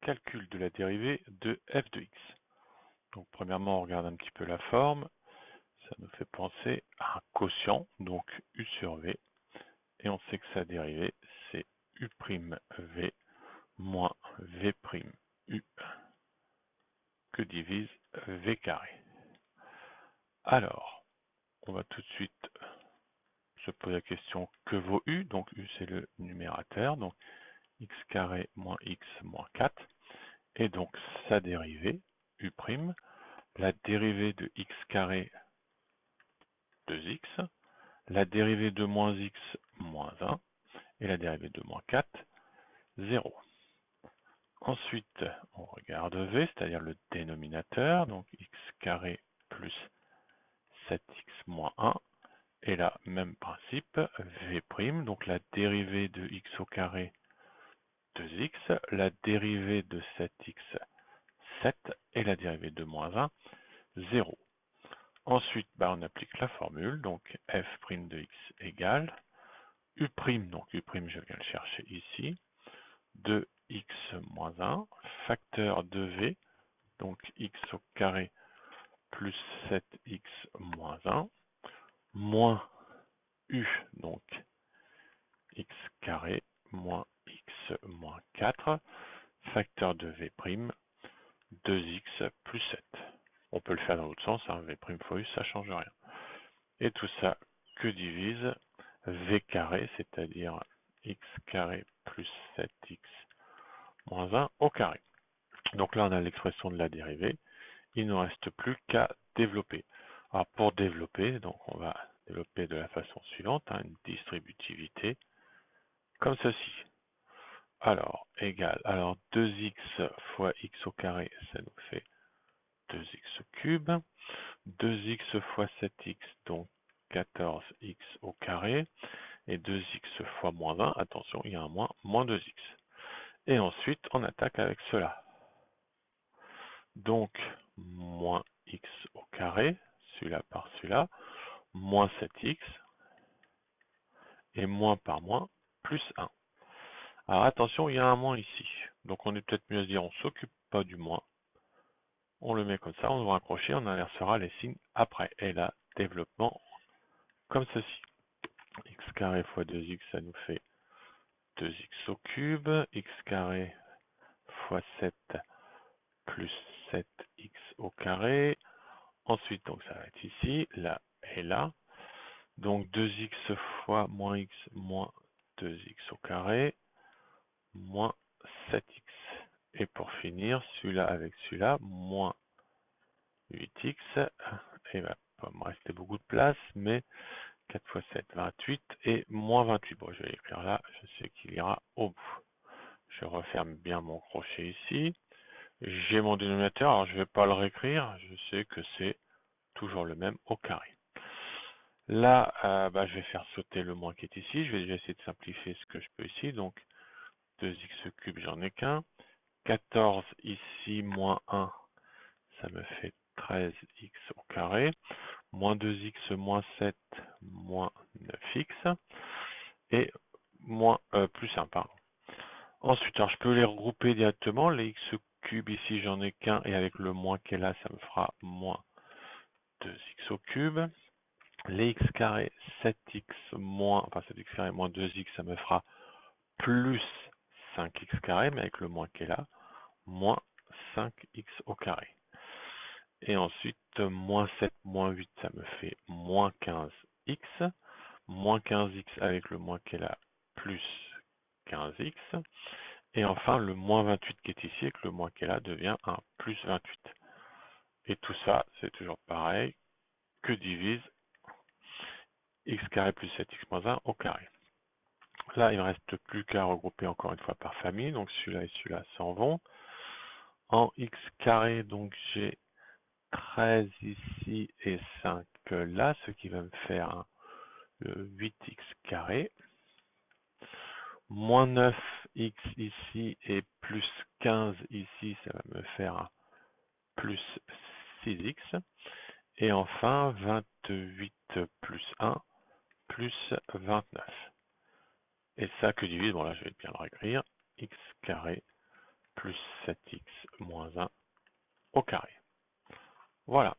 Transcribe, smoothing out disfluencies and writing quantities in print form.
calcul de la dérivée de f de x. Donc premièrement, on regarde un petit peu la forme. Ça nous fait penser à un quotient, donc u sur v. Et on sait que sa dérivée, c'est u' v moins v' u que divise v carré. Alors, on va tout de suite se poser la question que vaut u. Donc u, c'est le numérateur. Donc x carré moins x moins 4. Et donc sa dérivée, u', la dérivée de x carré 2x, la dérivée de moins x moins 1, et la dérivée de moins 4, 0. Ensuite, on regarde v, c'est-à-dire le dénominateur, donc x carré plus 7x moins 1, et là, même principe, v', donc la dérivée de x au carré 2x, la dérivée de 7x 7, et la dérivée de moins 1, 0. Ensuite, on applique la formule, donc f' de x égale u', donc u', je viens le chercher ici, de x moins 1, facteur de v, donc x au carré plus 7x moins 1, moins u, donc x carré moins x moins 4, facteur de v', 2x plus 7. On peut le faire dans l'autre sens, v' fois u, ça ne change rien. Et tout ça que divise v carré, c'est-à-dire x carré plus 7x moins 1 au carré. Donc là, on a l'expression de la dérivée. Il ne nous reste plus qu'à développer. Alors pour développer, donc on va développer de la façon suivante, une distributivité comme ceci. Alors, égal, 2x fois x au carré, ça nous fait 2x au cube. 2x fois 7x, donc 14x au carré. Et 2x fois moins 1, attention, il y a un moins, moins 2x. Et ensuite, on attaque avec cela. Donc, moins x au carré, celui-là par celui-là, moins 7x, et moins par moins, plus 1. Alors attention, il y a un moins ici. Donc on est peut-être mieux à se dire, on ne s'occupe pas du moins. On le met comme ça, on va raccrocher, on inversera les signes après. Et là, développement comme ceci. X carré fois 2x, ça nous fait 2x au cube. X carré fois 7 plus 7x au carré. Ensuite, donc ça va être ici, là et là. Donc 2x fois moins x moins 2x au carré, moins 7x. Et pour finir, celui-là avec celui-là, moins 8x. Et il va pas me rester beaucoup de place, mais 4 fois 7, 28, et moins 28. Bon, je vais l'écrire là, je sais qu'il ira au bout. Je referme bien mon crochet ici. J'ai mon dénominateur, alors je ne vais pas le réécrire, je sais que c'est toujours le même au carré. Là, je vais faire sauter le moins qui est ici. Je vais déjà essayer de simplifier ce que je peux ici. Donc, 2x cube, j'en ai qu'un. 14 ici, moins 1, ça me fait 13x au carré. Moins 2x, moins 7, moins 9x. Et plus 1, pardon. Ensuite, alors je peux les regrouper directement. Les x cube, ici, j'en ai qu'un. Et avec le moins qui est là, ça me fera moins 2x au cube. Les x carré 7x moins, 7x carré moins 2x, ça me fera plus 5x carré, mais avec le moins qui est là, moins 5x au carré. Et ensuite, moins 7, moins 8, ça me fait moins 15x, moins 15x avec le moins qui est là, plus 15x. Et enfin, le moins 28 qui est ici, avec le moins qui est là, devient un plus 28. Et tout ça, c'est toujours pareil, que divise x carré plus 7x moins 1 au carré. Là, il ne reste plus qu'à regrouper encore une fois par famille. Donc celui-là et celui-là s'en vont. En x carré, donc j'ai 13 ici et 5 là, ce qui va me faire un 8x carré. Moins 9x ici et plus 15 ici, ça va me faire un plus 6x. Et enfin, 28 plus 1, plus 29. Et ça que divise, bon là je vais bien le réécrire, x carré plus 7x moins 1 au carré. Voilà.